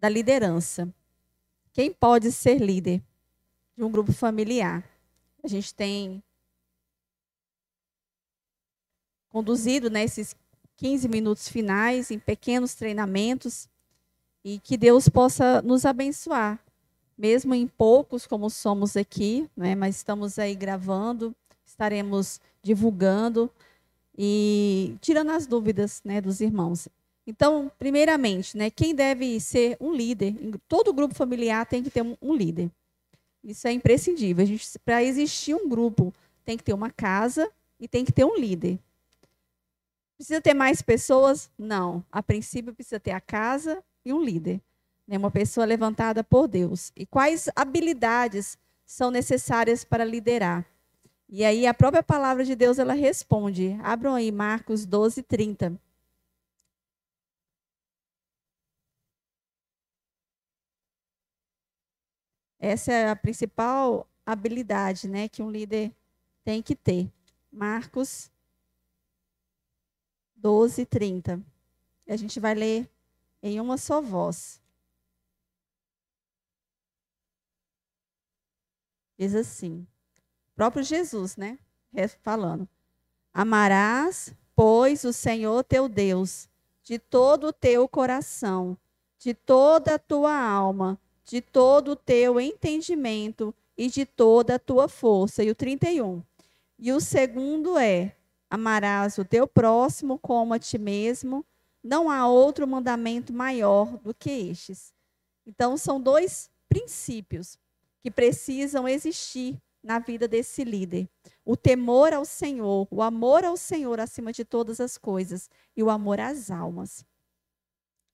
da liderança. Quem pode ser líder de um grupo familiar? A gente tem conduzido nesses 15 minutos finais em pequenos treinamentos e que Deus possa nos abençoar, mesmo em poucos como somos aqui, né, mas estamos aí gravando, estaremos divulgando e tirando as dúvidas, né, dos irmãos. Então, primeiramente, né, quem deve ser um líder? Todo grupo familiar tem que ter um líder. Isso é imprescindível. Para existir um grupo, tem que ter uma casa e tem que ter um líder. Precisa ter mais pessoas? Não. A princípio, precisa ter a casa e um líder. Né, uma pessoa levantada por Deus. E quais habilidades são necessárias para liderar? E aí a própria palavra de Deus, ela responde. Abram aí Marcos 12, 30. Essa é a principal habilidade, né, que um líder tem que ter. Marcos 12, 30. E a gente vai ler em uma só voz. Diz assim, próprio Jesus, né, falando. Amarás, pois, o Senhor teu Deus, de todo o teu coração, de toda a tua alma, de todo o teu entendimento e de toda a tua força. E o 31. E o segundo é, amarás o teu próximo como a ti mesmo. Não há outro mandamento maior do que estes. Então, são dois princípios que precisam existir na vida desse líder. O temor ao Senhor, o amor ao Senhor acima de todas as coisas e o amor às almas.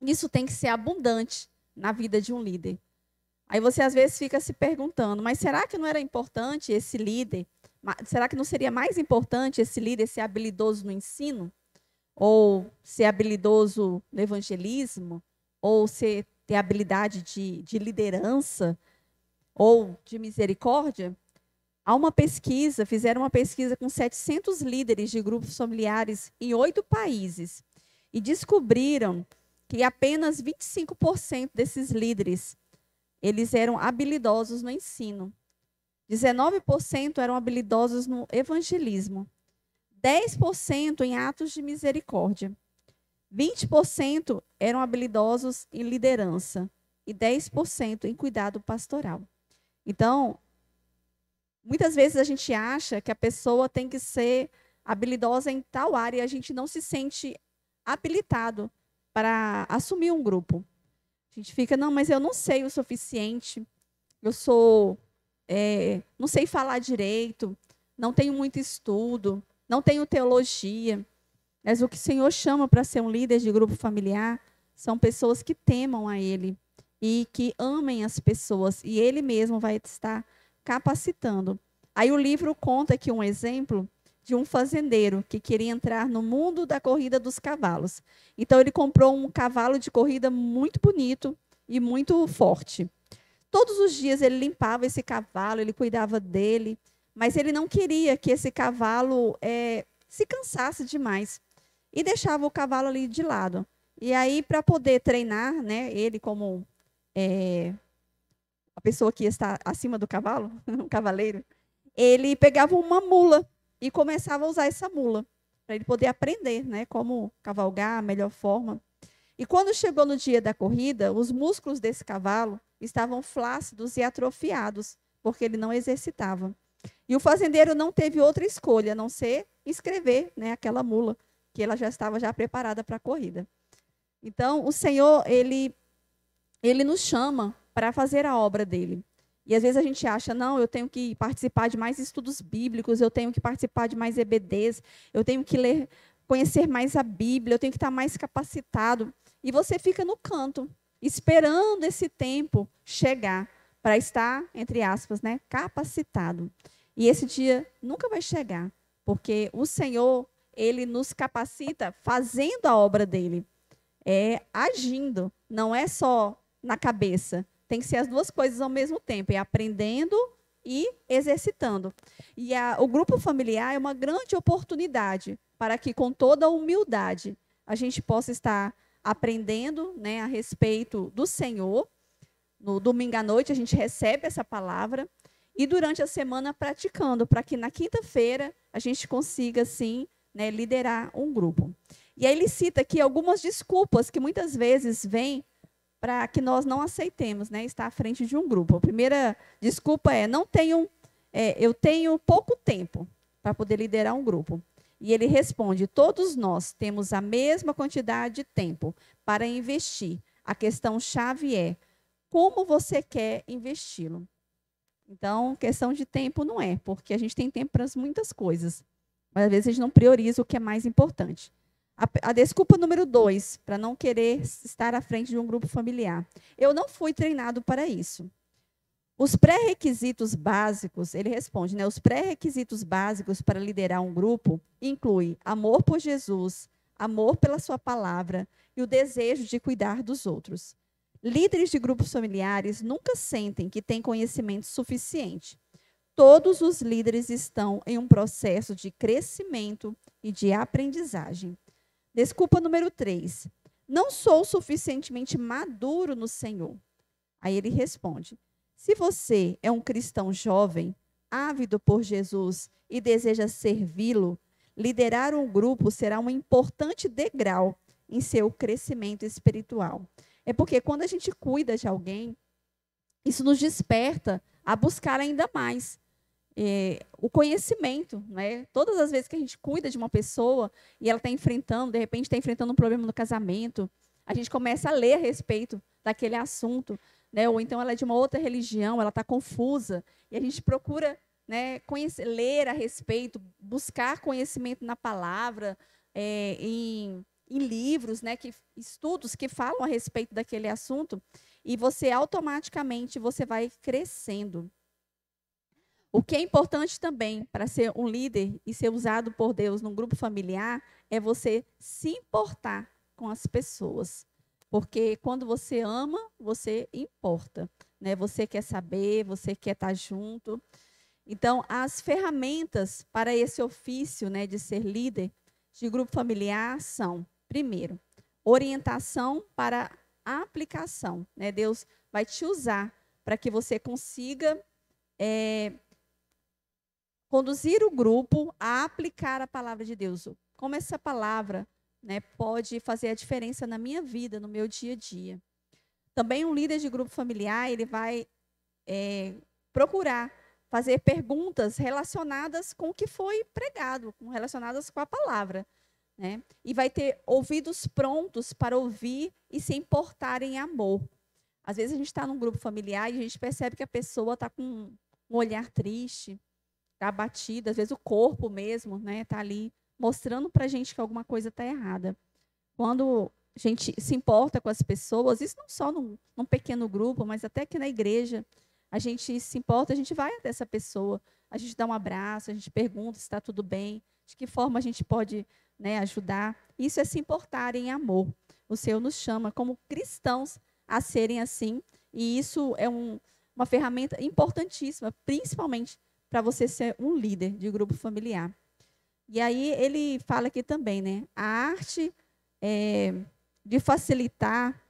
Isso tem que ser abundante na vida de um líder. Aí você às vezes fica se perguntando, mas será que não era importante esse líder? Será que não seria mais importante esse líder ser habilidoso no ensino? Ou ser habilidoso no evangelismo? Ou ter habilidade de liderança? Ou de misericórdia? Há uma pesquisa, fizeram uma pesquisa com 700 líderes de grupos familiares em 8 países e descobriram que apenas 25% desses líderes, eles eram habilidosos no ensino. 19% eram habilidosos no evangelismo. 10% em atos de misericórdia. 20% eram habilidosos em liderança e 10% em cuidado pastoral. Então, muitas vezes a gente acha que a pessoa tem que ser habilidosa em tal área e a gente não se sente habilitado para assumir um grupo. A gente fica, não, mas eu não sei o suficiente, eu não sei falar direito, não tenho muito estudo, não tenho teologia. Mas o que o Senhor chama para ser um líder de grupo familiar são pessoas que temam a Ele e que amem as pessoas. E Ele mesmo vai estar capacitando. Aí o livro conta aqui um exemplo de um fazendeiro que queria entrar no mundo da corrida dos cavalos. Então ele comprou um cavalo de corrida muito bonito e muito forte. Todos os dias ele limpava esse cavalo, ele cuidava dele, mas ele não queria que esse cavalo se cansasse demais e deixava o cavalo ali de lado. E aí, para poder treinar, né, ele como a pessoa que está acima do cavalo, um cavaleiro, ele pegava uma mula e começava a usar essa mula para ele poder aprender, né, como cavalgar, a melhor forma. E quando chegou no dia da corrida, os músculos desse cavalo estavam flácidos e atrofiados, porque ele não exercitava. E o fazendeiro não teve outra escolha, a não ser inscrever, né, aquela mula, que ela já estava já preparada para a corrida. Então, o Senhor, ele nos chama para fazer a obra dele. E às vezes a gente acha, não, eu tenho que participar de mais estudos bíblicos, eu tenho que participar de mais EBDs, eu tenho que ler, conhecer mais a Bíblia, eu tenho que estar mais capacitado. E você fica no canto, esperando esse tempo chegar para estar, entre aspas, né, capacitado. E esse dia nunca vai chegar, porque o Senhor, ele nos capacita fazendo a obra dele, agindo, não é só na cabeça. Tem que ser as duas coisas ao mesmo tempo, aprendendo e exercitando. E o grupo familiar é uma grande oportunidade para que, com toda a humildade, a gente possa estar aprendendo, né, a respeito do Senhor. No domingo à noite a gente recebe essa palavra e durante a semana praticando, para que na quinta-feira a gente consiga, assim, né, liderar um grupo. E aí ele cita aqui algumas desculpas que muitas vezes vêm para que nós não aceitemos, né, estar à frente de um grupo. A primeira desculpa é, eu tenho pouco tempo para poder liderar um grupo. E ele responde, todos nós temos a mesma quantidade de tempo para investir. A questão-chave é, como você quer investi-lo? Então, questão de tempo não é, porque a gente tem tempo para muitas coisas, mas às vezes a gente não prioriza o que é mais importante. A desculpa número 2, para não querer estar à frente de um grupo familiar. Eu não fui treinado para isso. Os pré-requisitos básicos, ele responde, né? Os pré-requisitos básicos para liderar um grupo incluem amor por Jesus, amor pela sua palavra e o desejo de cuidar dos outros. Líderes de grupos familiares nunca sentem que têm conhecimento suficiente. Todos os líderes estão em um processo de crescimento e de aprendizagem. Desculpa número 3. Não sou suficientemente maduro no Senhor. Aí ele responde, se você é um cristão jovem, ávido por Jesus e deseja servi-lo, liderar um grupo será um importante degrau em seu crescimento espiritual. É porque quando a gente cuida de alguém, isso nos desperta a buscar ainda mais o conhecimento, né? Todas as vezes que a gente cuida de uma pessoa e ela está enfrentando, de repente está enfrentando um problema no casamento, a gente começa a ler a respeito daquele assunto, né? Ou então ela é de uma outra religião, ela está confusa, e a gente procura, né, ler a respeito, buscar conhecimento na palavra, em livros, né, estudos que falam a respeito daquele assunto, e você automaticamente você vai crescendo. O que é importante também para ser um líder e ser usado por Deus num grupo familiar é você se importar com as pessoas. Porque quando você ama, você importa, né? Você quer saber, você quer estar junto. Então, as ferramentas para esse ofício, né, de ser líder de grupo familiar são, primeiro, orientação para a aplicação, né? Deus vai te usar para que você consiga conduzir o grupo a aplicar a palavra de Deus. Como essa palavra, né, pode fazer a diferença na minha vida, no meu dia a dia. Também um líder de grupo familiar, ele vai procurar fazer perguntas relacionadas com o que foi pregado, relacionadas com a palavra, né? E vai ter ouvidos prontos para ouvir e se importar em amor. Às vezes a gente está num grupo familiar e a gente percebe que a pessoa está com um olhar triste, está abatida, às vezes o corpo mesmo, né, está ali mostrando para a gente que alguma coisa está errada. Quando a gente se importa com as pessoas, isso não só num pequeno grupo, mas até aqui na igreja, a gente se importa, a gente vai até essa pessoa, a gente dá um abraço, a gente pergunta se está tudo bem, de que forma a gente pode, né, ajudar. Isso é se importar em amor. O Senhor nos chama como cristãos a serem assim, e isso é uma ferramenta importantíssima, principalmente para você ser um líder de grupo familiar. E aí ele fala aqui também, né? A arte de facilitar,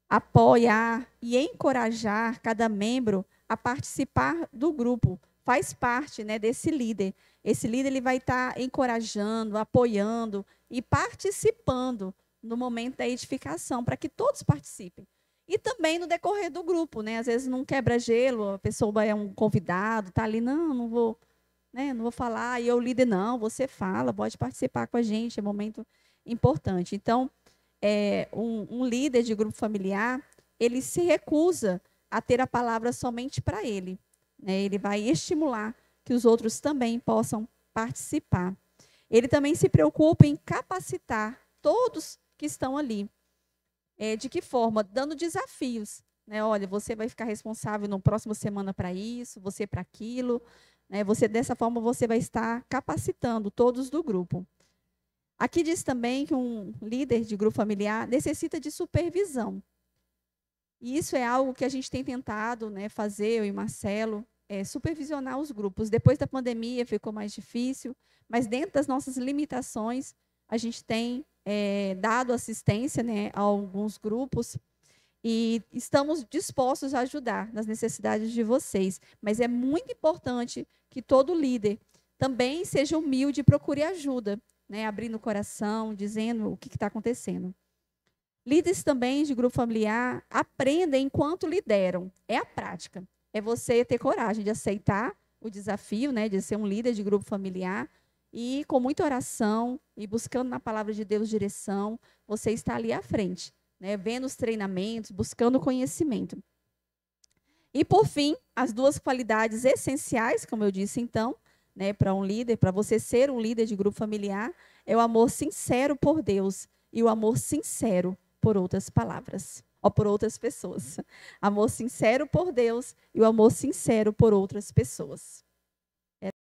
apoiar e encorajar cada membro a participar do grupo. Faz parte, né, desse líder. Esse líder ele vai estar encorajando, apoiando e participando no momento da edificação, para que todos participem. E também no decorrer do grupo, né? Às vezes não quebra gelo, a pessoa é um convidado, está ali, não vou, né, não vou falar, e eu líder, não, você fala, pode participar com a gente, é um momento importante. Então, um líder de grupo familiar, ele se recusa a ter a palavra somente para ele, né? Ele vai estimular que os outros também possam participar. Ele também se preocupa em capacitar todos que estão ali. De que forma? Dando desafios, né? Olha, você vai ficar responsável na próxima semana para isso, você para aquilo, né? Dessa forma, você vai estar capacitando todos do grupo. Aqui diz também que um líder de grupo familiar necessita de supervisão. E isso é algo que a gente tem tentado, né, fazer, eu e Marcelo, supervisionar os grupos. Depois da pandemia ficou mais difícil, mas dentro das nossas limitações, a gente tem dado assistência, né, a alguns grupos e estamos dispostos a ajudar nas necessidades de vocês. Mas é muito importante que todo líder também seja humilde e procure ajuda, né, abrindo o coração, dizendo o que está acontecendo. Líderes também de grupo familiar aprendem enquanto lideram. É a prática. É você ter coragem de aceitar o desafio, né, de ser um líder de grupo familiar e com muita oração e buscando na palavra de Deus direção, você está ali à frente, né, vendo os treinamentos, buscando conhecimento. E, por fim, as duas qualidades essenciais, como eu disse então, né, para um líder, para você ser um líder de grupo familiar, é o amor sincero por Deus e o amor sincero por outras palavras, ou por outras pessoas. Amor sincero por Deus e o amor sincero por outras pessoas.